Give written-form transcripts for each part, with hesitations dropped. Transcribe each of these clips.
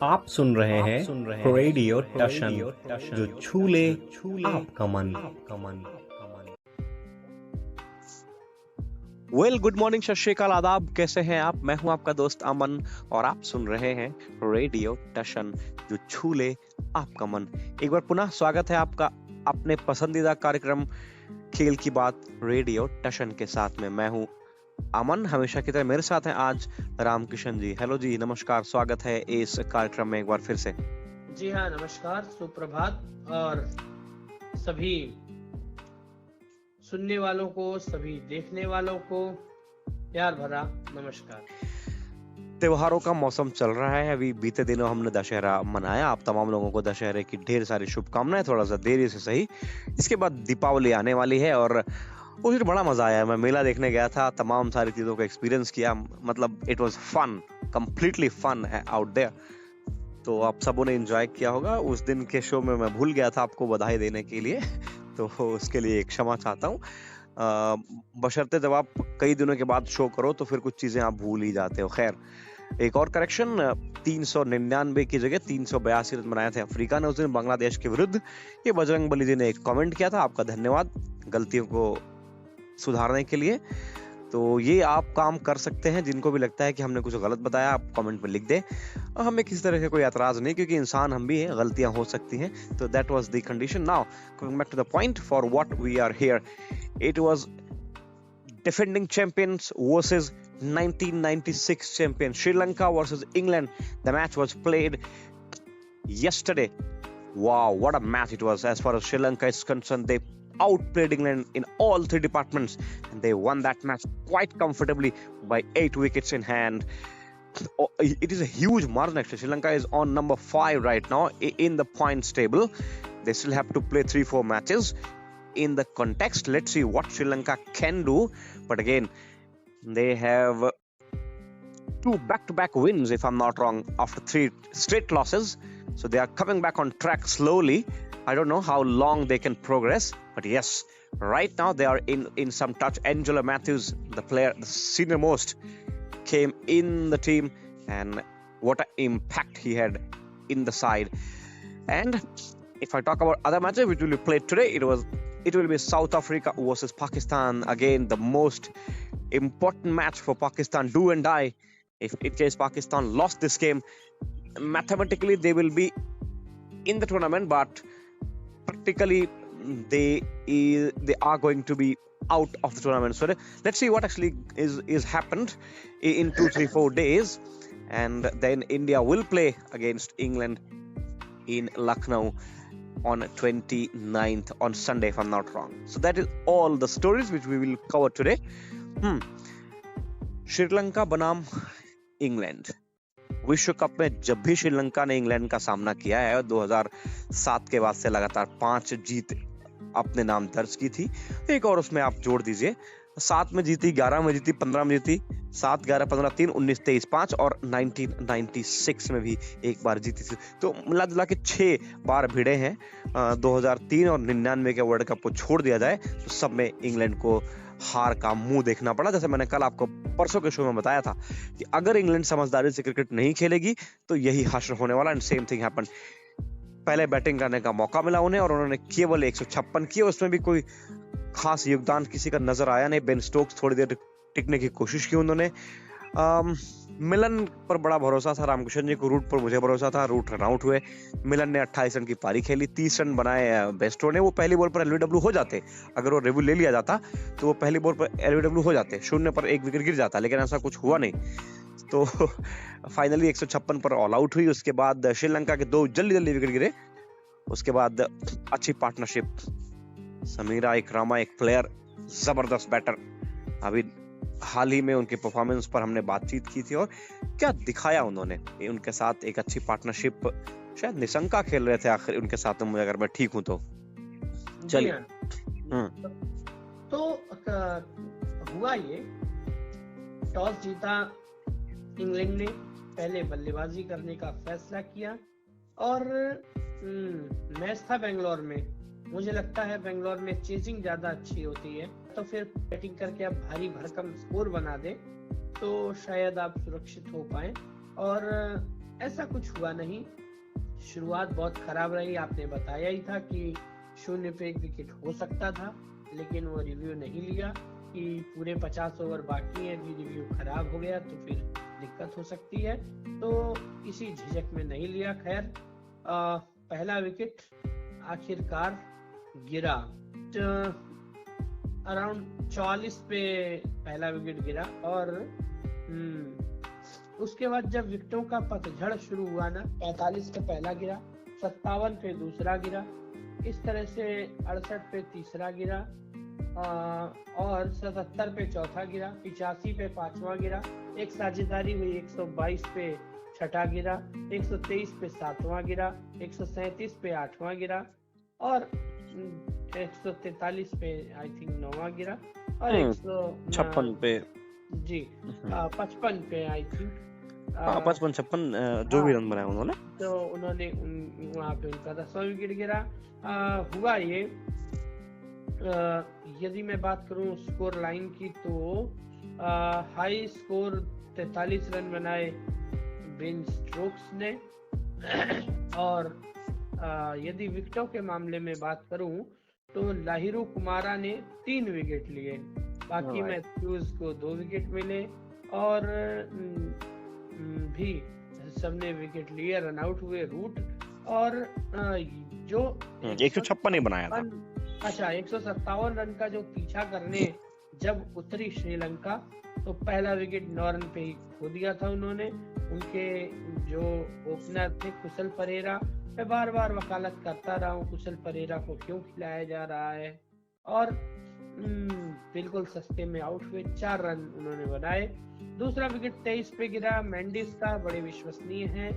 आप सुन रहे हैं रेडियो टशन, जो छू ले आपका मन। गुड मॉर्निंग, सत श्री अकाल, आदाब। कैसे हैं आप? मैं हूं आपका दोस्त अमन और आप सुन रहे हैं रेडियो टशन, जो छू ले आपका मन। एक बार पुनः स्वागत है आपका अपने पसंदीदा कार्यक्रम खेल की बात रेडियो टशन के साथ में। मैं हूं अमन, हमेशा की तरह मेरे साथ हैं आज रामकिशन जी। हेलो जी, नमस्कार, स्वागत है इस कार्यक्रम में एक बार फिर से। जी हाँ, नमस्कार, सुप्रभात, और सभी सुनने वालों को, सभी देखने वालों को प्यार भरा नमस्कार। त्योहारों का मौसम चल रहा है। अभी बीते दिनों हमने दशहरा मनाया। आप तमाम लोगों को दशहरे की ढेर सारी शुभकामनाएं, थोड़ा सा देरी से सही। इसके बाद दीपावली आने वाली है और उस दिन बड़ा मजा आया। मैं मेला देखने गया था, तमाम सारी चीजों को एक्सपीरियंस किया। मतलब it was fun, completely fun out there. तो आप सबों ने एंजॉय किया होगा। उस दिन के शो में मैं भूल गया था आपको बधाई देने के लिए, तो उसके लिए क्षमा चाहता हूँ। बशर्ते जब आप कई दिनों के बाद शो करो तो फिर कुछ चीजें आप भूल ही जाते हो। खैर, एक और करेक्शन, 399 की जगह 382 रन बनाए थे अफ्रीका ने उस दिन बांग्लादेश के विरुद्ध। ये बजरंग बली जी ने एक कमेंट किया था, आपका धन्यवाद गलतियों को सुधारने के लिए। तो ये आप काम कर सकते हैं, जिनको भी लगता है कि हमने कुछ गलत बताया आप कमेंट में लिख दें। हमें किसी तरह से कोई एतराज नहीं, क्योंकि इंसान हम भी हैं, गलतियां हो सकती हैं। तो that was the condition. Now coming back to the point for what we are here, it was defending champions versus 1996 champion Sri Lanka versus England. The match was played yesterday. Wow, what a match it was. As far as Sri Lanka is concerned, they outplayed England in all three departments and they won that match quite comfortably by 8 wickets in hand. It is a huge margin actually. Sri Lanka is on number 5 right now in the points table. They still have to play 3-4 matches. In the context, let's see what Sri Lanka can do. But again, they have 2 back-to-back wins, if I'm not wrong, after 3 straight losses. So they are coming back on track slowly. I don't know how long they can progress, but yes, right now they are in some touch. Angelo Matthews, the player, the senior most, came in the team, and what an impact he had in the side. And if I talk about other matches which will be played today, it will be South Africa versus Pakistan. Again, the most important match for Pakistan, do and die. If in case Pakistan lost this game, mathematically they will be in the tournament, but practically they are going to be out of the tournament. So let's see what actually is happened in 2-3-4 days. And then India will play against England in Lucknow on 29th, on Sunday if I'm not wrong. So that is all the stories which we will cover today. Sri Lanka बनाम England. विश्व cup में जब भी श्रीलंका ने England का सामना किया है, 2007 के बाद से लगातार 5 जीत अपने नाम दर्ज की थी। एक और उसमें आप जोड़ दीजिए, 7 में जीती, 11 में जीती, 15 में जीती, 7, 11, 15, 3, 19, 23, 5 और 1996 में भी एक बार जीती थी। तो मिला जुला के 6 बार भिड़े हैं। 2003 और 99 के वर्ल्ड कप को छोड़ दिया जाए तो सब में इंग्लैंड को हार का मुंह देखना पड़ा। जैसे मैंने कल आपको परसों के शो में बताया था कि अगर इंग्लैंड समझदारी से क्रिकेट नहीं खेलेगी तो यही हश्र होने वाला। And same thing happened. पहले बैटिंग करने का मौका मिला उन्हें और उन्होंने केवल 156 किए, उसमें भी कोई खास योगदान किसी का नजर आया नहीं। बेन स्टोक्स थोड़ी देर टिकने की कोशिश की उन्होंने। मिलन पर बड़ा भरोसा था रामकिशन जी को, रूट पर मुझे भरोसा था। रूट रन आउट हुए। मिलन ने 28 रन की पारी खेली, 30 रन बनाए बेस्टो ने। वो पहली बॉल पर एलबीडब्ल्यू हो जाते, अगर वो रिव्यू ले लिया जाता तो वो पहली बॉल पर एलबीडब्ल्यू हो जाते, 0 पर 1 विकेट गिर जाता, लेकिन ऐसा कुछ हुआ नहीं। तो फाइनली 156 पर ऑल आउट हुई। उसके बाद श्रीलंका के 2 जल्दी विकेट गिरे। उसके बाद अच्छी पार्टनरशिप, समीरा इकरामा एक प्लेयर, जबरदस्त बैटर। अभी हाल ही में उनके परफॉर्मेंस पर हमने बातचीत की थी और क्या दिखाया उन्होंने। उनके साथ एक अच्छी पार्टनरशिप, शायद निशंका खेल रहे थे आखिर उनके साथ, मुझे अगर मैं ठीक हूं तो। चलिए। तो हुआ ये, टॉस जीता इंग्लैंड ने, पहले बल्लेबाजी करने का फैसला किया और मैच था बेंगलोर में। मुझे लगता है बेंगलोर में चेजिंग ज्यादा अच्छी होती है, तो फिर बैटिंग करके आप भारी भरकम स्कोर बना दे तो शायद आप सुरक्षित हो पाए। और ऐसा कुछ हुआ नहीं। शुरुआत बहुत खराब रही, आपने बताया ही था कि 0 पे 1 विकेट हो सकता था, लेकिन वो रिव्यू नहीं लिया कि पूरे 50 ओवर बाकी है, यदि रिव्यू खराब हो गया तो फिर दिक्कत हो सकती है, तो किसी झिझक में नहीं लिया। खैर पहला विकेट आखिरकार गिरा, अराउंड 44 पे पहला विकेट गिरा, और उसके बाद जब विकेटों का पतझड़ शुरू हुआ ना, 45 पे पहला गिरा, 57 पे दूसरा गिरा, इस तरह से 68 पे तीसरा गिरा, और 77 पे चौथा गिरा, 85 पे पांचवा गिरा, एक साझेदारी हुई 122 पे छठा गिरा, 123 पे सातवां गिरा, 137 पे आठवां गिरा, और 143 पे आई थिंक नौवां गिरा, और 156 पे जी 55 पे आई थिंक 55-56 जो भी रन बनाए उन्होंने, तो उन्होंने वहाँ पे उनका 10वां विकेट गिरा। हुआ ये, यदि मैं बात करूं स्कोर लाइन की, तो हाई स्कोर 43 रन बनाए बेन स्टोक्स ने, और यदि विकेटों के मामले में बात करूं तो लाहिरू कुमारा ने 3 विकेट लिए, बाकी मैथ्यूज को 2 विकेट मिले, और भी सबने विकेट लिए, रन आउट हुए रूट, और जो 156 ही बनाया था। अच्छा, 157 रन का जो पीछा करने जब उतरी श्रीलंका, तो पहला विकेट 9 रन पे ही खो दिया था उन्होंने। उनके जो ओपनर थे कुशल परेरा, मैं बार बार वकालत करता रहा हूँ कुशल परेरा को क्यों खिलाया जा रहा है, और बिल्कुल सस्ते में आउट हुए, 4 रन उन्होंने बनाए। दूसरा विकेट 23 पे गिरा, मेंडिस का, बड़े विश्वसनीय है,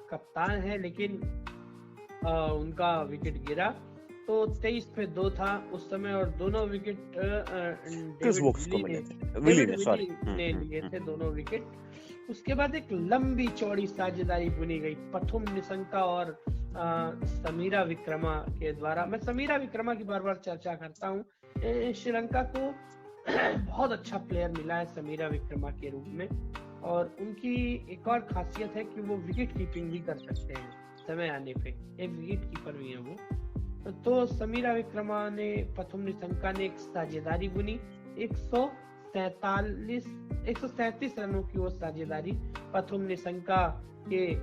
कप्तान है, लेकिन उनका विकेट गिरा, तो 23 पे 2 था उस समय, और दोनों विकेट ने लिए थे दोनों विकेट। उसके बाद एक लंबी चौड़ी साझेदारी बुनी गई पथुम निशंका और समीरा विक्रमा के द्वारा। मैं समीरा विक्रमा की बार बार चर्चा करता हूँ, श्रीलंका को बहुत अच्छा प्लेयर मिला है समीरा विक्रमा के रूप में, और उनकी एक और खासियत है कि वो विकेट कीपिंग भी कर सकते हैं समय आने पे, एक विकेट कीपर भी है वो। तो समीरा विक्रमा ने, पथुम निशंका ने एक साझेदारी बुनी, 137 रनों की वो साझेदारी, पथुम निशंका के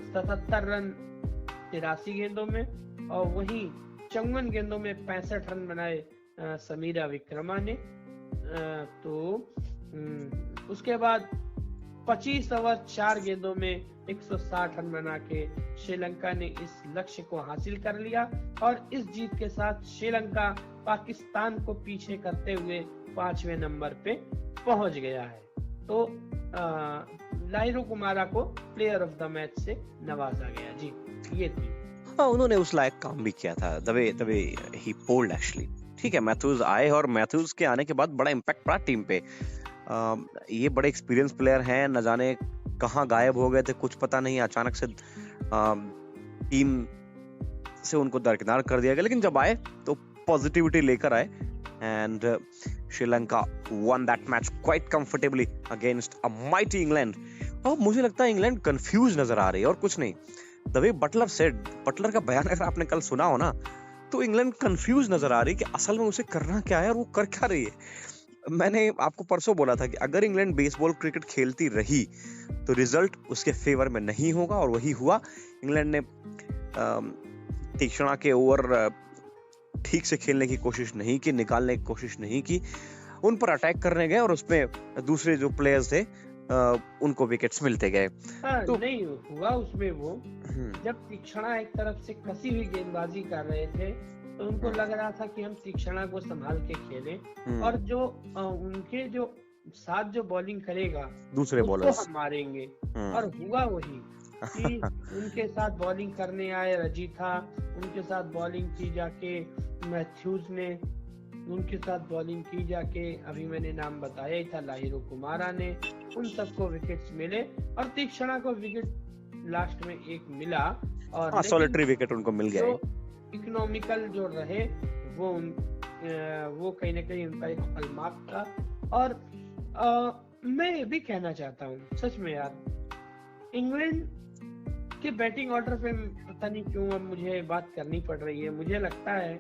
77 रन 83 गेंदों में, और वहीं 54 गेंदों में 65 रन बनाए समीरा विक्रमा ने। तो उसके बाद 25 ओवर 4 गेंदों में 160 रन बना के श्रीलंका ने इस लक्ष्य को हासिल कर लिया, और इस जीत के साथ श्रीलंका पाकिस्तान को पीछे करते हुए 5वें नंबर पे पहुंच गया है। तो लाहिरू कुमारा को प्लेयर ऑफ द मैच से नवाजा गया। जी, ये थी। हाँ, उन्होंने उस लायक काम भी किया था, दबे ही पोल्ड एक्चुअली। ठीक है, मैथ्यूज आए, और मैथ्यूज के आने के बाद बड़ा इम्पैक्ट पड़ा टीम पे। ये बड़े एक्सपीरियंस प्लेयर हैं, न जाने कहाँ गायब हो गए थे, कुछ पता नहीं, अचानक से टीम से उनको दरकिनार कर दिया गया, लेकिन जब आए तो पॉजिटिविटी लेकर आए, and Sri Lanka won that match quite comfortably against a mighty England। और मुझे लगता है इंग्लैंड कंफ्यूज नजर आ रही है, और कुछ नहीं। The way Buttler said, Buttler का बयान अगर आपने कल सुना हो ना, तो इंग्लैंड कंफ्यूज नजर आ रही है कि असल में उसे करना क्या है और वो कर क्या रही है। मैंने आपको परसों बोला था कि अगर इंग्लैंड बेसबॉल क्रिकेट खेलती रही तो रिजल्ट उसके फेवर में नहीं होगा, और वही हुआ। इंग्लैंड ने तीक्ष्णा के ओवर ठीक से खेलने की कोशिश नहीं की, निकालने की कोशिश नहीं की, उन पर अटैक करने गए, और उसमें दूसरे जो प्लेयर्स थे उनको विकेट्स मिलते गए। तो नहीं हुआ उसमें वो, जब तीक्ष्णा एक तरफ से कसी हुई गेंदबाजी कर रहे थे, तो उनको लग रहा था कि हम तीक्ष्णा को संभाल के खेलें, और जो उनके जो साथ जो बॉलिंग करेगा दूसरे बॉलर्स हम मारेंगे। और हुआ वही कि उनके साथ बॉलिंग करने आए रजीथा, उनके साथ बॉलिंग की जाके मैथ्यूज ने, उनके साथ बॉलिंग की जाके अभी मैंने नाम बताया ही था लाहिरू कुमारा ने, उन सबको विकेट्स मिले, और तीक्ष्णा को विकेट लास्ट में एक मिला, और सॉलिटरी विकेट उनको मिल गया। इकोनॉमिकल जो रहे वो कहीं ना कहीं उनका एक हॉलमार्क था। और मैं ये भी कहना चाहता हूँ, सच में यार, इंग्लैंड के बैटिंग ऑर्डर पे पता नहीं क्यों अब मुझे बात करनी पड़ रही है। मुझे लगता है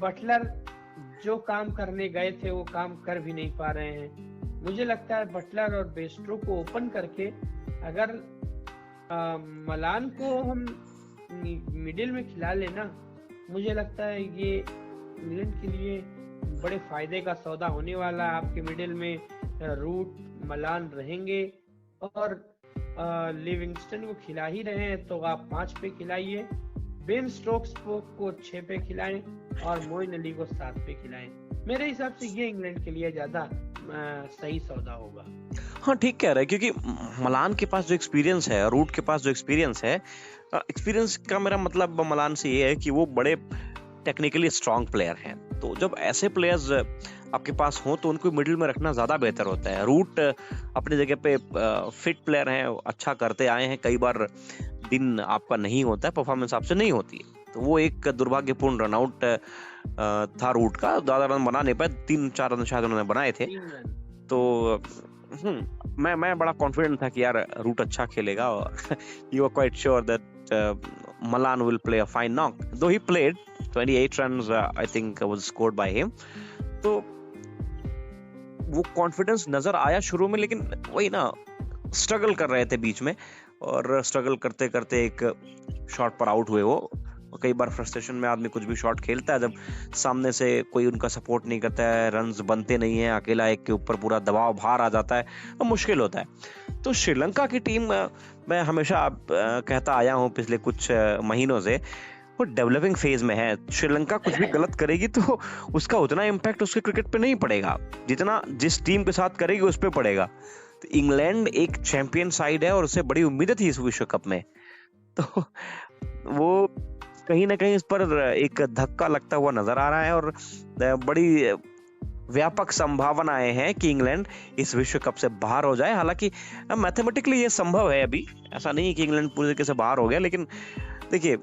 बटलर जो काम करने गए थे वो काम कर भी नहीं पा रहे हैं। मुझे लगता है बटलर और बेस्ट्रो को ओपन करके अगर मलान को हम मिडिल में खिला लेना, मुझे लगता है ये इंग्लैंड के लिए बड़े फायदे का सौदा होने वाला है। आपके मिडिल में रूट, मलान रहेंगे और लिविंगस्टन को खिला ही रहे हैं तो आप 5 पे खिलाइए, बेन स्टोक्स को 6 पे खिलाएं और मोइन अली को 7 पे खिलाएं। मेरे हिसाब से ये इंग्लैंड के लिए ज्यादा सही सौदा होगा। हाँ ठीक कह रहे हैं, क्योंकि मलान के पास जो एक्सपीरियंस है, रूट के पास जो एक्सपीरियंस है, एक्सपीरियंस का मेरा मतलब मलान से ये है कि वो बड़े टेक्निकली स्ट्रांग प्लेयर हैं। तो जब ऐसे प्लेयर्स आपके पास हो तो उनको मिडिल में रखना ज्यादा बेहतर होता है। रूट अपनी जगह पे फिट प्लेयर हैं, अच्छा करते आए हैं, कई बार दिन आपका नहीं होता है, परफॉर्मेंस आपसे नहीं होती है, तो वो एक दुर्भाग्यपूर्ण रनआउट था रूट का। ज्यादा रन बना नहीं पाए, 3-4 रन शायद उन्होंने बनाए थे। तो मैं बड़ा कॉन्फिडेंट था कि यार रूट अच्छा खेलेगा और you are quite sure that Malan will play a fine knock, though he played 28 runs I think was scored by him. तो वो कॉन्फिडेंस नजर आया शुरू में, लेकिन वही ना, स्ट्रगल कर रहे थे बीच में और स्ट्रगल करते करते एक शॉट पर आउट हुए वो। और कई बार फ्रस्ट्रेशन में आदमी कुछ भी शॉट खेलता है, जब सामने से कोई उनका सपोर्ट नहीं करता है, रन्स बनते नहीं है, अकेला एक के ऊपर पूरा दबाव भार आ जाता है, तो मुश्किल होता है। तो श्रीलंका की टीम, मैं हमेशा कहता आया हूं पिछले कुछ महीनों से, वो डेवलपिंग फेज में है। श्रीलंका कुछ भी गलत करेगी तो उसका उतना इम्पैक्ट उसके क्रिकेट पे नहीं पड़ेगा जितना जिस टीम के साथ करेगी उस पे पड़ेगा। तो इंग्लैंड एक चैंपियन साइड है और उससे बड़ी उम्मीदें थी इस विश्व कप में, तो वो कहीं ना कहीं इस पर एक धक्का लगता हुआ नजर आ रहा है और बड़ी व्यापक संभावनाएं हैं कि इंग्लैंड इस विश्व कप से बाहर हो जाए। हालांकि मैथमेटिकली ये संभव है, अभी ऐसा नहीं है कि इंग्लैंड पूरी तरीके से बाहर हो गया, लेकिन देखिए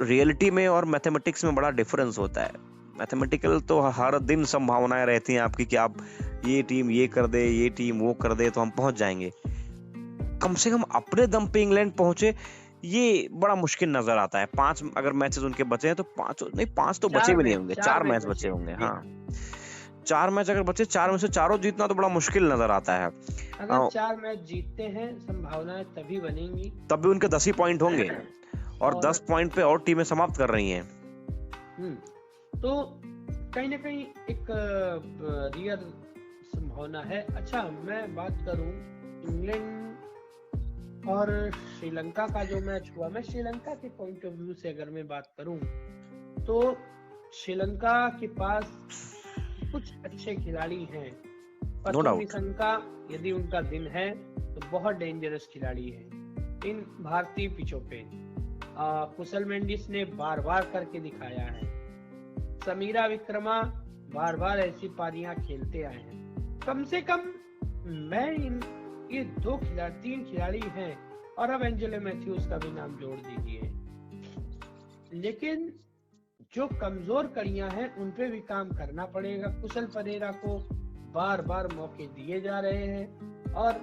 रियलिटी में और मैथमेटिक्स में बड़ा डिफरेंस होता है। मैथमेटिकल तो हर दिन संभावनाएं रहती हैं आपकी कि आप ये टीम ये कर दे, ये टीम वो कर दे तो हम पहुंच जाएंगे। कम से कम अपने दम पे इंग्लैंड पहुंचे, ये बड़ा मुश्किल नजर आता है। 5 अगर मैचेस उनके बचे हैं तो 5 तो बचे भी नहीं होंगे, 4 मैच बचे होंगे। हाँ 4 मैच अगर बचे, 4 में से चारों जीतना तो बड़ा मुश्किल नजर आता है। अगर 4 मैच जीतते हैं संभावनाएं तभी बनेंगी, तब भी उनके 10 ही पॉइंट होंगे और 10 पॉइंट पे और टीमें समाप्त कर रही हैं। तो कहीं ना कहीं एक रियल संभावना है। अच्छा, मैं बात करूं इंग्लैंड और श्रीलंका का जो मैच हुआ, मैं श्रीलंका के पॉइंट ऑफ व्यू से अगर मैं बात करूं तो श्रीलंका के पास कुछ अच्छे खिलाड़ी हैं। शंका यदि उनका दिन है तो बहुत डेंजरस खिलाड़ी है इन भारतीय पिचों पे। कुशल मेंडिस ने बार बार करके दिखाया है, समीरा विक्रमा बार बार ऐसी पारियां खेलते आए हैं। कम से कम मैं ये 3 खिलाड़ी हैं और अब एंजेलो मैथ्यूज का भी नाम जोड़ दीजिए, लेकिन जो कमजोर कड़ियां हैं उन पे भी काम करना पड़ेगा। कुशल परेरा को बार बार मौके दिए जा रहे हैं और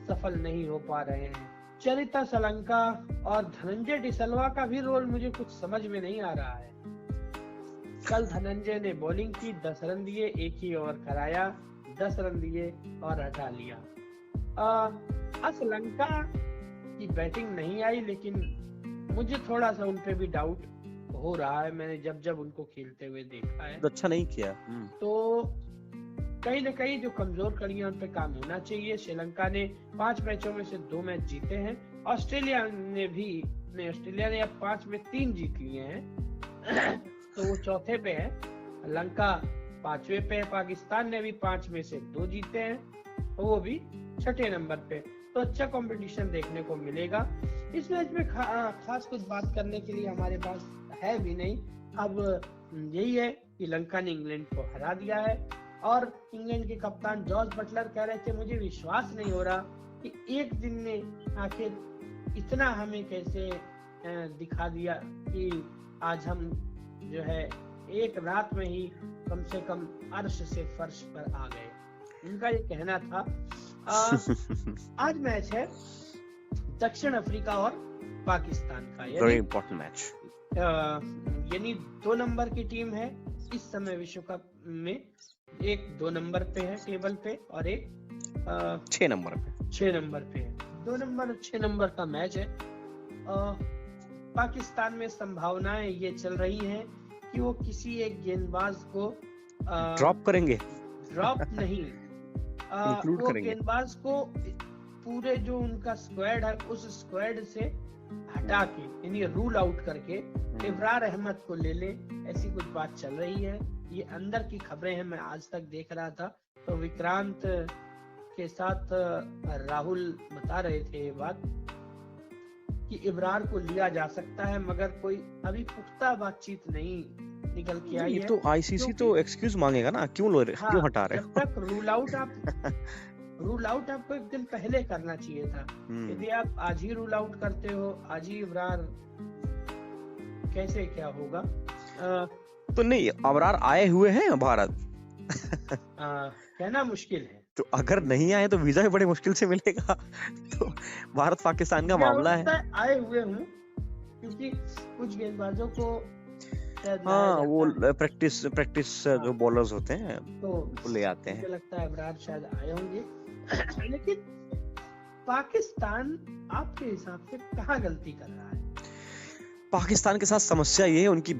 सफल नहीं हो पा रहे हैं। चरिता सलंका और धनंजय डिसल्वा का भी रोल मुझे कुछ समझ में नहीं आ रहा है। कल धनंजय ने बॉलिंग की, 10 रन दिए, एक ही ओवर कराया, 10 रन दिए और हटा लिया। श्रीलंका की बैटिंग नहीं आई, लेकिन मुझे थोड़ा सा उन पे भी डाउट हो रहा है। मैंने जब उनको खेलते हुए देखा है तो अच्छा नहीं किया। तो कहीं ना कहीं जो कमजोर कड़ियां उन पे काम होना चाहिए। श्रीलंका ने 5 मैचों में से 2 मैच जीते हैं। ऑस्ट्रेलिया ने अब 5 में 3 जीत लिए हैं तो वो चौथे पे है। लंका 5वें पे है। पाकिस्तान ने भी 5 में से 2 जीते हैं, वो भी 6ठे नंबर पे। तो अच्छा कंपटीशन देखने को मिलेगा। इस मैच में खास कुछ बात करने के लिए हमारे पास है भी नहीं। अब यही है कि लंका ने इंग्लैंड को हरा दिया है और इंग्लैंड के कप्तान जॉर्ज बटलर कह रहे थे, मुझे विश्वास नहीं हो रहा कि एक दिन ने आखिर इतना हमें कैसे दिखा दिया कि आज हम जो है एक रात में ही कम से कम अर्श से फर्श पर आ गए। उनका ये कहना था। आज मैच है दक्षिण अफ्रीका और पाकिस्तान का, वेरी इंपॉर्टेंट मैच। यानी 2 नंबर की टीम है इस समय विश्व कप में, एक 2 नंबर पे है टेबल पे और एक 6 नंबर पे 6 नंबर पे है। 2 नंबर और 6 नंबर का मैच है। पाकिस्तान में संभावनाएं ये चल रही हैं कि वो किसी एक गेंदबाज को ड्रॉप करेंगे, ड्रॉप नहीं इंक्लूड वो करेंगे। गेंदबाज को पूरे जो उनका स्क्वाड है उस स्क्वाड से हटा के, यानी रूल आउट करके इब्रार अहमद को ले ले, ऐसी कुछ बात चल रही है। ये अंदर की खबरें हैं, मैं आज तक देख रहा था तो विक्रांत के साथ राहुल बता रहे थे ये बात कि इब्रार को लिया जा सकता है, मगर कोई अभी पुख्ता बातचीत नहीं निकल के आई है। तो आईसीसी तो एक्सक्यूज मांगेगा ना, क्यों क्यों हटा रहे जब तक रूल आउट आपको एक दिन पहले करना चाहिए था। यदि आप आज ही रूल आउट करते हो, आज ही इब्रार, कैसे क्या होगा? तो नहीं, अबरार आए हुए हैं भारत कहना मुश्किल है। तो अगर नहीं आए तो वीजा भी बड़ी मुश्किल से मिलेगा। तो भारत पाकिस्तान का मामला है। आए हुए हूँ क्योंकि कुछ गेंदबाजों को हाँ, वो प्रैक्टिस जो बॉलर्स होते हैं तो वो ले आते हैं। मुझे लगता है इब्रार शायद आए होंगे। लेकिन पाकिस्तान आपके हिसाब से कहाँ गलती कर रहा है? पाकिस्तान के साथ समस्या ये है, उनकी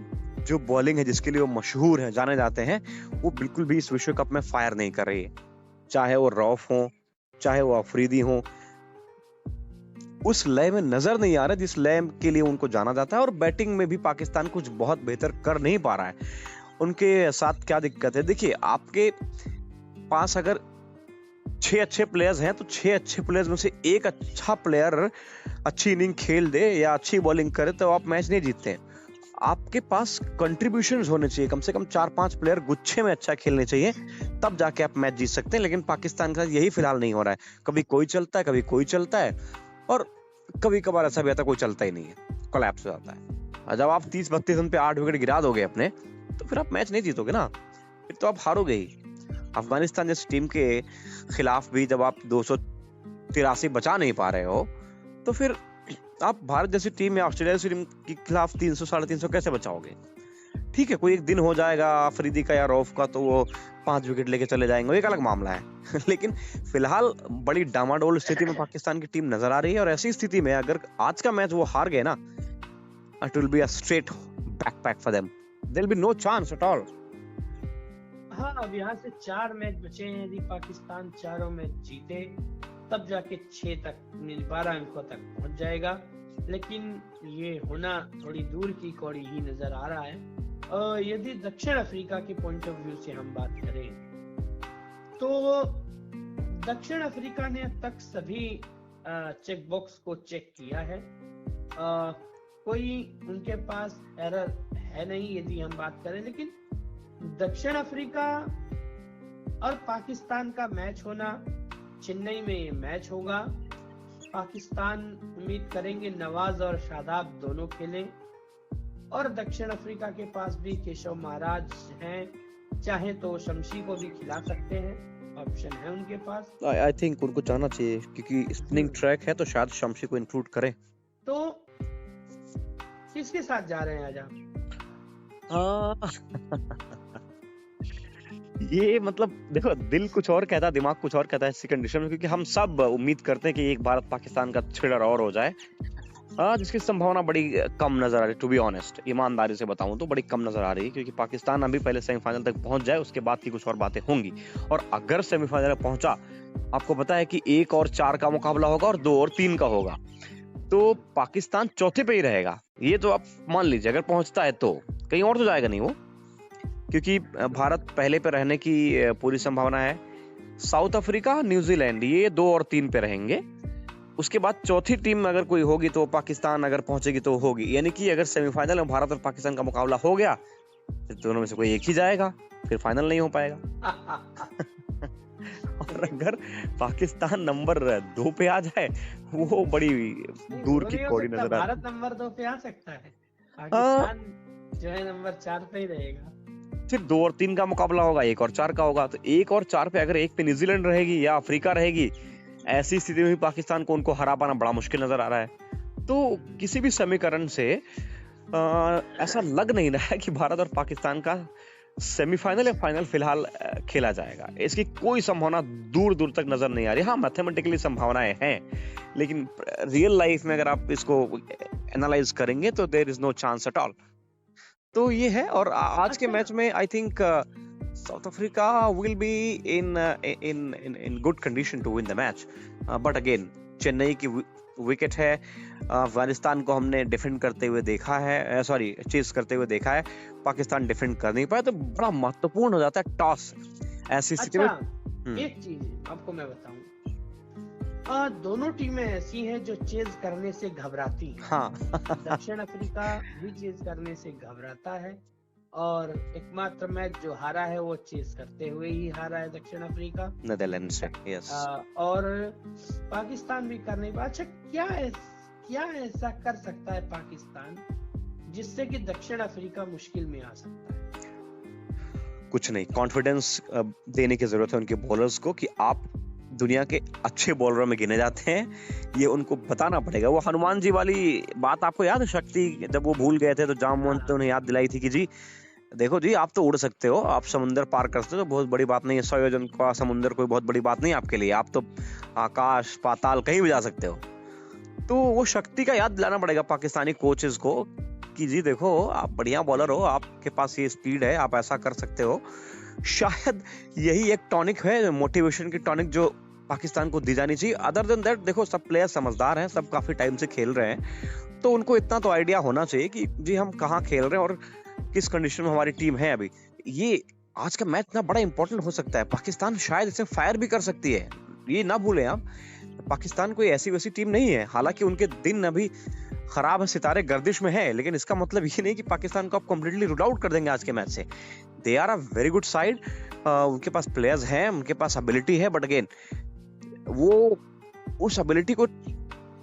जो बॉलिंग है जिसके लिए वो मशहूर है, जाने जाते हैं, वो बिल्कुल भी इस विश्व कप में फायर नहीं कर रही है। चाहे वो रऊफ हो, चाहे वो अफरीदी हो, उस लय में नजर नहीं आ रहा जिस लय के लिए उनको जाना जाता है। और बैटिंग में भी पाकिस्तान कुछ बहुत बेहतर कर नहीं पा रहा है। उनके साथ क्या दिक्कत है? देखिए, आपके पास अगर 6 अच्छे प्लेयर्स हैं तो 6 अच्छे प्लेयर्स में से एक अच्छा प्लेयर अच्छी इनिंग खेल दे या अच्छी बॉलिंग करे तो आप मैच नहीं जीतते हैं। आपके पास कंट्रीब्यूशंस होने चाहिए, कम से कम 4-5 प्लेयर गुच्छे में अच्छा खेलने चाहिए, तब जाके आप मैच जीत सकते हैं। लेकिन पाकिस्तान के साथ यही फिलहाल नहीं हो रहा है। कभी कोई चलता है, कभी कोई चलता है, और कभी कभार ऐसा भी आता है कोई चलता ही नहीं है, कोलैप्स हो जाता है। और जब आप 30-32 रन पे 8 विकेट गिरा दोगे अपने, तो फिर आप मैच नहीं जीतोगे ना, फिर तो आप हारोगे ही। अफगानिस्तान जैसी टीम के खिलाफ भी जब आप 283 बचा नहीं पा रहे हो, तो फिर आप भारत जैसी टीम या ऑस्ट्रेलिया जैसी टीम के खिलाफ 300-350 कैसे बचाओगे? ठीक है, कोई एक दिन हो जाएगा अफरीदी का या रऊफ का, तो वो 5 विकेट लेके चले जाएंगे, एक अलग मामला है। लेकिन फिलहाल बड़ी डामाडोल स्थिति में पाकिस्तान की टीम नजर आ रही है। और ऐसी स्थिति में अगर आज का मैच वो हार गए ना, it will be a straight backpack for them, there will be no chance at all. हाँ, अब यहाँ से 4 मैच बचे हैं। यदि पाकिस्तान चारों मैच जीते तब जाके 6 तक 12 अंकों तक पहुंच जाएगा। लेकिन ये होना थोड़ी दूर की कौड़ी ही नजर आ रहा है। यदि दक्षिण अफ्रीका के पॉइंट ऑफ व्यू से हम बात करें तो दक्षिण अफ्रीका ने अब तक सभी चेक बॉक्स को चेक किया है। कोई उनके पास एरर है नहीं यदि हम बात करें। लेकिन दक्षिण अफ्रीका और पाकिस्तान का मैच होना, चेन्नई में ये मैच होगा। पाकिस्तान उम्मीद करेंगे नवाज और शादाब दोनों खेलें, और दक्षिण अफ्रीका के पास भी केशव महाराज हैं, चाहे तो शमशी को भी खिला सकते हैं, ऑप्शन है उनके पास। आई थिंक उनको जाना चाहिए, क्योंकि स्पिनिंग ट्रैक है तो शायद शमशी को इंक्लूड करें। तो किसके साथ जा रहे हैं आज आप? ये मतलब देखो, दिल कुछ और कहता है, दिमाग कुछ और कहता है ऐसी कंडीशन में, क्योंकि हम सब उम्मीद करते हैं कि एक भारत पाकिस्तान का थ्रिलर और हो जाए, जिसकी संभावना बड़ी कम नजर आ रही है। टू बी ऑनेस्ट, ईमानदारी से बताऊं तो बड़ी कम नजर आ रही है, क्योंकि पाकिस्तान अभी पहले सेमीफाइनल तक पहुंच जाए, उसके बाद की कुछ और बातें होंगी। और अगर सेमीफाइनल में पहुंचा, आपको पता है कि 1 और 4 का मुकाबला होगा और 2 और 3 का होगा, तो पाकिस्तान चौथे पे ही रहेगा। ये तो आप मान लीजिए, अगर पहुंचता है तो कहीं और तो जाएगा नहीं वो, क्योंकि भारत पहले पे रहने की पूरी संभावना है। साउथ अफ्रीका, न्यूजीलैंड, ये 2 और 3 पे रहेंगे। उसके बाद चौथी टीम अगर कोई होगी तो पाकिस्तान अगर पहुंचेगी तो होगी। यानी कि अगर सेमीफाइनल में भारत और पाकिस्तान का मुकाबला हो गया, तो दोनों में से कोई एक ही जाएगा, फिर फाइनल नहीं हो पाएगा। और अगर पाकिस्तान नंबर 2 पे आ जाए, वो बड़ी दूर की कौड़ी नजर आ। भारत नंबर 2 पे आ सकता है, पाकिस्तान जो है नंबर 4 पे ही रहेगा। फिर 2 और 3 का मुकाबला होगा, 1 और 4 का होगा। तो 1 और 4 पे अगर एक पे न्यूजीलैंड रहेगी या अफ्रीका रहेगी, ऐसी स्थिति में भी पाकिस्तान को उनको हरा पाना बड़ा मुश्किल नजर आ रहा है। तो किसी भी समीकरण से ऐसा लग नहीं रहा है कि भारत और पाकिस्तान का सेमीफाइनल या फाइनल फिलहाल खेला जाएगा। इसकी कोई संभावना दूर दूर तक नजर नहीं आ रही। हाँ, मैथमेटिकली संभावनाएं हैं, लेकिन रियल लाइफ में अगर आप इसको एनालाइज करेंगे तो there is no chance at all. तो ये है। और आज के मैच में I think South Africa will be in good condition to win the match, but again Chennai की विकेट है। अफगानिस्तान को हमने डिफेंड करते हुए देखा है, चेस करते हुए देखा है। पाकिस्तान डिफेंड कर नहीं पाया, तो बड़ा महत्वपूर्ण हो जाता है टॉस ऐसी स्थिति में। एक चीज आपको मैं बताऊं, दोनों टीमें ऐसी हैं जो चेज करने से घबराती हैं। हाँ। दक्षिण अफ्रीका भी चेज करने से घबराता है, और एकमात्र मैच जो हारा है वो चेज करते हुए ही हारा है दक्षिण अफ्रीका, नेदरलैंड से। यस। और पाकिस्तान भी कर नहीं पाया। अच्छा, क्या ऐसा कर सकता है पाकिस्तान जिससे कि दक्षिण अफ्रीका मुश्किल में आ सकता है? कुछ नहीं, कॉन्फिडेंस देने की जरूरत है उनके बॉलर्स को कि आप दुनिया के अच्छे बॉलरों में गिने जाते हैं। ये उनको बताना पड़ेगा। वो हनुमान जी वाली बात आपको याद है? शक्ति जब वो भूल गए थे तो जामवंत ने उन्हें याद दिलाई थी कि जी देखो जी, आप तो उड़ सकते हो, आप समुंदर पार कर सकते हो, तो बहुत बड़ी बात नहीं है। 100 योजन का समुंदर कोई बहुत बड़ी बात नहीं है आपके लिए, आप तो आकाश पाताल कहीं भी जा सकते हो। तो वो शक्ति का याद दिलाना पड़ेगा पाकिस्तानी कोचेस को कि जी देखो, आप बढ़िया बॉलर हो, आपके पास ये स्पीड है, आप ऐसा कर सकते हो। शायद यही एक टॉनिक है, मोटिवेशन की टॉनिक जो पाकिस्तान को दी जानी चाहिए। अदर देन दैट, देखो सब प्लेयर समझदार हैं, सब काफी टाइम से खेल रहे हैं, तो उनको इतना तो आइडिया होना चाहिए कि जी हम कहाँ खेल रहे हैं और किस कंडीशन में हमारी टीम है अभी। ये आज का मैच ना बड़ा इंपॉर्टेंट हो सकता है। पाकिस्तान शायद इसे फायर भी कर सकती है, ये ना भूलें आप। पाकिस्तान कोई ऐसी वैसी टीम नहीं है, हालांकि उनके दिन अभी खराब है, सितारे गर्दिश में है, लेकिन इसका मतलब ये नहीं कि पाकिस्तान को आप कंप्लीटली रूल आउट कर देंगे आज के मैच से। They are a very good side, उनके पास प्लेयर्स हैं, उनके पास एबिलिटी है, बट अगेन वो उस एबिलिटी को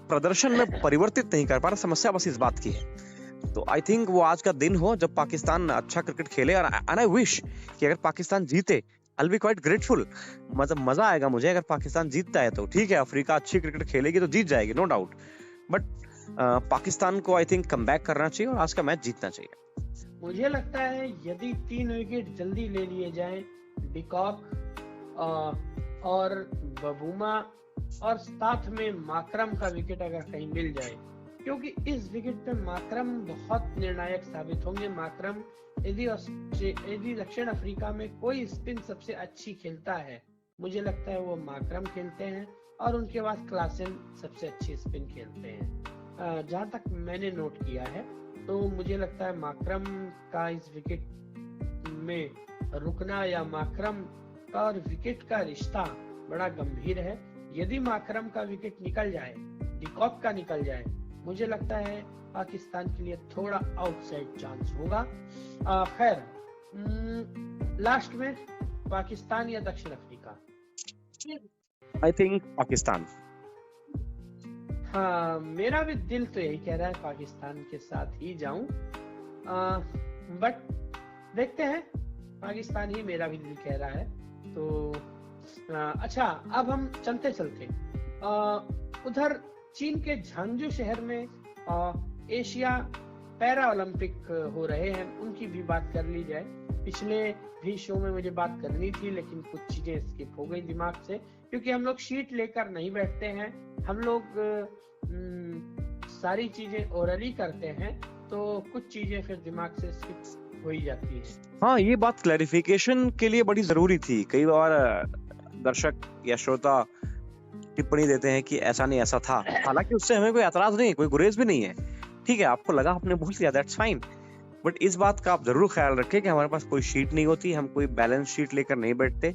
प्रदर्शन में परिवर्तित नहीं कर पा रहा। समस्या बस इस बात की है। तो आई थिंक वो आज का दिन हो जब पाकिस्तान अच्छा क्रिकेट खेले, और आई विश कि अगर पाकिस्तान जीते, I'll be quite grateful। मतलब मजा आएगा मुझे अगर पाकिस्तान जीतता है तो। ठीक है, अफ्रीका अच्छी क्रिकेट खेलेगी तो जीत जाएगी, नो डाउट, बट पाकिस्तान को आई थिंक कम बैक करना चाहिए और आज का मैच जीतना चाहिए। मुझे लगता है यदि 3 विकेट जल्दी ले लिए जाएं, डिकॉक और बबूमा, और साथ में माकरम का विकेट अगर कहीं मिल जाए, क्योंकि इस विकेट पे माकरम बहुत निर्णायक साबित होंगे। माकरम यदि दक्षिण अफ्रीका में कोई स्पिन सबसे अच्छी खेलता है, मुझे लगता है वो माकरम खेलते हैं, और उनके बाद क्लासेन सबसे अच्छी स्पिन खेलते हैं। जहां तक मैंने नोट किया है, तो मुझे लगता है माकरम का इस विकेट में रुकना, या माकरम का और विकेट का रिश्ता बड़ा गंभीर है। यदि माकरम का विकेट निकल जाए, डिकॉक का निकल जाए, मुझे लगता है पाकिस्तान के लिए थोड़ा आउटसाइड चांस होगा। खैर, लास्ट में पाकिस्तान या दक्षिण अफ्रीका? I think Pakistan. हाँ, मेरा भी दिल तो यही कह रहा है पाकिस्तान के साथ ही जाऊं, बट देखते हैं, पाकिस्तान ही मेरा भी दिल कह रहा है। तो अच्छा, अब हम चलते उधर चीन के झांगझू शहर में एशिया पैरा ओलंपिक हो रहे हैं, उनकी भी बात कर ली जाए। पिछले भी शो में मुझे बात करनी थी, लेकिन कुछ चीजें स्किप हो गई दिमाग से, क्योंकि हम लोग शीट लेकर नहीं बैठते हैं, हम लोग सारी चीजें ओरली करते हैं, तो कुछ चीजें फिर दिमाग से स्किप हो ही जाती है। हाँ, ये बात क्लैरिफिकेशन के लिए बड़ी जरूरी थी। कई बार दर्शक या श्रोता टिप्पणी देते हैं कि ऐसा नहीं ऐसा था, हालांकि उससे हमें कोई एतराज नहीं है, कोई गुरेज भी नहीं है। ठीक है, आपको लगा, आपने बोल दिया, दैट्स फाइन, बट इस बात का आप जरूर ख्याल रखें कि हमारे पास कोई शीट नहीं होती, हम कोई बैलेंस शीट लेकर नहीं बैठते,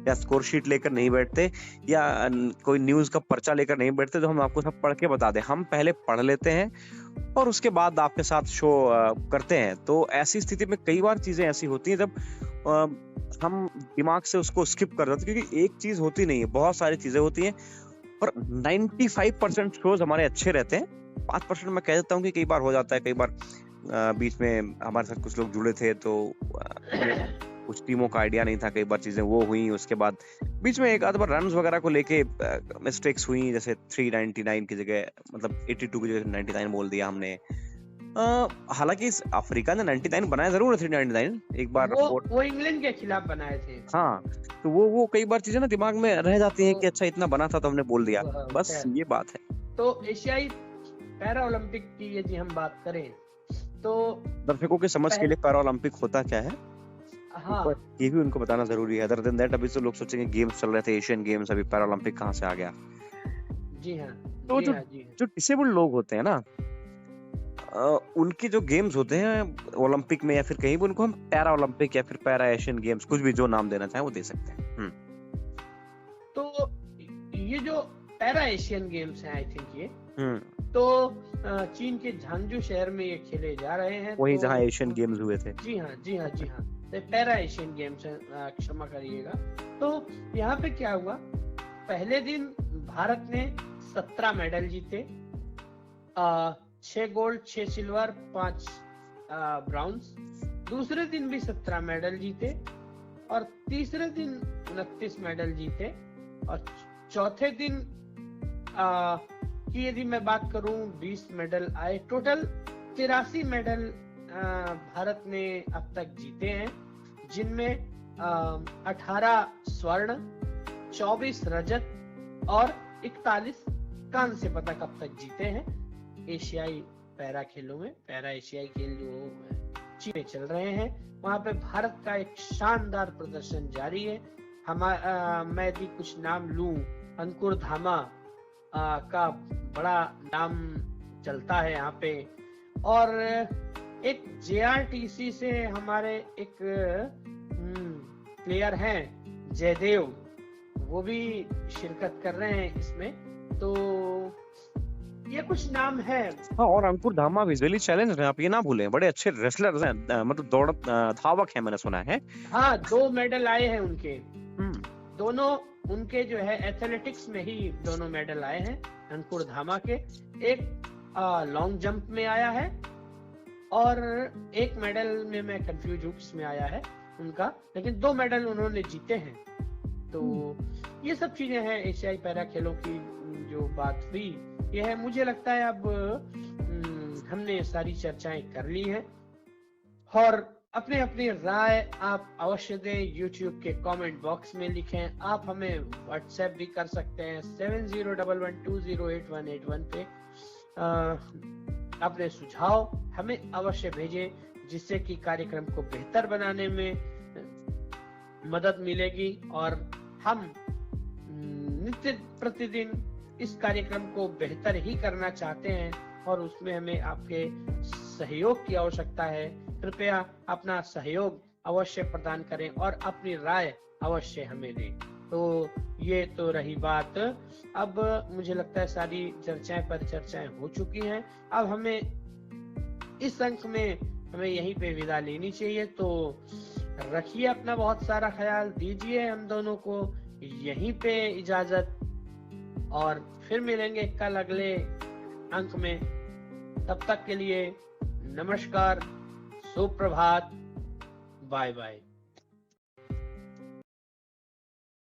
या स्कोर शीट लेकर नहीं बैठते, या कोई न्यूज का पर्चा लेकर नहीं बैठते तो हम आपको सब पढ़ के बता दें। हम पहले पढ़ लेते हैं और उसके बाद आपके साथ शो करते हैं। तो ऐसी स्थिति में कई बार चीजें ऐसी होती हैं जब हम दिमाग से उसको स्किप कर देते हैं, क्योंकि एक चीज होती नहीं है, बहुत सारी चीजें होती हैं, और 95% शोज हमारे अच्छे रहते हैं। 5% मैं कह देता हूँ कि कई बार हो जाता है, कई बार बीच में हमारे साथ कुछ लोग जुड़े थे तो कुछ टीमों का आइडिया नहीं था, कई बार चीजें वो हुई, उसके बाद बीच में एक आध बार रन्स वगैरह को लेके मिस्टेक्स हुई, जैसे 399 की जगह मतलब 82 की जगह 99 बोल दिया हमने। हालांकि इस अफ्रीका ने 99 बनाया जरूर है, 399 एक बार वो इंग्लैंड के खिलाफ बनाए थे। हाँ, तो वो कई बार चीजें ना दिमाग में रह जाती हैं कि अच्छा इतना बना था तो हमने बोल दिया, बस ये बात है। तो एशियाई पैरा ओलंपिक की यदि हम बात करें तो दर्शकों के समझ के लिए पैरा ओलंपिक होता क्या है, हाँ, ये भी उनको बताना जरूरी है। अदर देन दैट अभी तो लोग सोचेंगे गेम्स चल रहे थे, एशियन गेम्स, अभी पैरा ओलंपिक कहाँ से आ गया। जी हाँ, तो जी हाँ, जी हाँ। जो डिसेबल्ड लोग होते हैं ना, उनके जो गेम्स होते हैं ओलंपिक में या फिर कहीं भी, उनको हम पैरा ओलंपिक या फिर पैरा एशियन गेम्स, कुछ भी जो नाम देना चाहें वो दे सकते हैं। तो ये जो पैरा एशियन गेम्स हैं, आई थिंक ये तो चीन के झांगजू शहर में ये खेले जा रहे हैं, वही तो जहाँ एशियन गेम्स हुए थे। जी हाँ, जी हाँ, जी हाँ, तो पैरा एशियन गेम्स हैं, क्षमा करिएगा। तो यहाँ पे क्या हुआ, पहले दिन भारत ने 17 मेडल जीते, 6 गोल्ड, 6 सिल्वर, 5 ब्राउन्स। दूसरे दिन भी 17 मेडल जीते और तीसरे दिन 29 मेडल जीते और चौथे दिन की यदि मैं बात करूं 20 मेडल आए। टोटल 83 मेडल भारत ने अब तक जीते हैं, जिनमें 18 स्वर्ण, 24 रजत और 41 कांस्य पदक अब तक जीते हैं एशियाई पैरा खेलों में। पैरा एशियाई खेल जो चीन में चल रहे हैं, वहां पे भारत का एक शानदार प्रदर्शन जारी है। मैं यदि कुछ नाम लूं, अंकुर धामा का बड़ा नाम चलता है यहाँ पे, और एक JRTC से हमारे एक प्लेयर हैं जयदेव, वो भी शिरकत कर रहे हैं इसमें। तो ये कुछ नाम है। हाँ, और अंकुर धामा विजुअली चैलेंज है, आप ये ना भूलें, बड़े अच्छे रेसलर्स हैं, मतलब दौड़ धावक हैं, मैंने सुना है। हाँ, 2 मेडल आए हैं उनके, दोनों उनके जो है एथलेटिक्स में ही दोनों मेडल आए हैं अंकुर धामा के। एक लॉन्ग जंप में आया है और एक मेडल में मैं कंफ्यूज हूँ किसमें आया है उनका, लेकिन 2 मेडल उन्होंने जीते हैं। तो ये सब चीजें हैं एशियाई पैरा खेलों की जो बात हुई, ये है। मुझे लगता है अब हमने सारी चर्चाएं कर ली हैं और अपने अपनी राय आप अवश्य दें, YouTube के कमेंट बॉक्स में लिखें। आप हमें व्हाट्सएप भी कर सकते हैं 7011208181 पे। अपने सुझाव हमें अवश्य भेजें, जिससे कि कार्यक्रम को बेहतर बनाने में मदद मिलेगी और हम नित्य प्रतिदिन इस कार्यक्रम को बेहतर ही करना चाहते हैं और उसमें हमें आपके सहयोग की आवश्यकता है। कृपया अपना सहयोग अवश्य प्रदान करें और अपनी राय अवश्य हमें दें। तो ये तो रही बात। अब मुझे लगता है सारी चर्चाएं हो चुकी हैं। अब हमें इस अंक में हमें यहीं पे विदा लेनी चाहिए। तो रखिए अपना बहुत सारा ख्याल, दीजिए हम दोनों को यहीं पे इजाजत और फिर मिलेंगे कल अगले अंक में। तब तक के लिए नमस्कार, सुप्रभात, बाय बाय।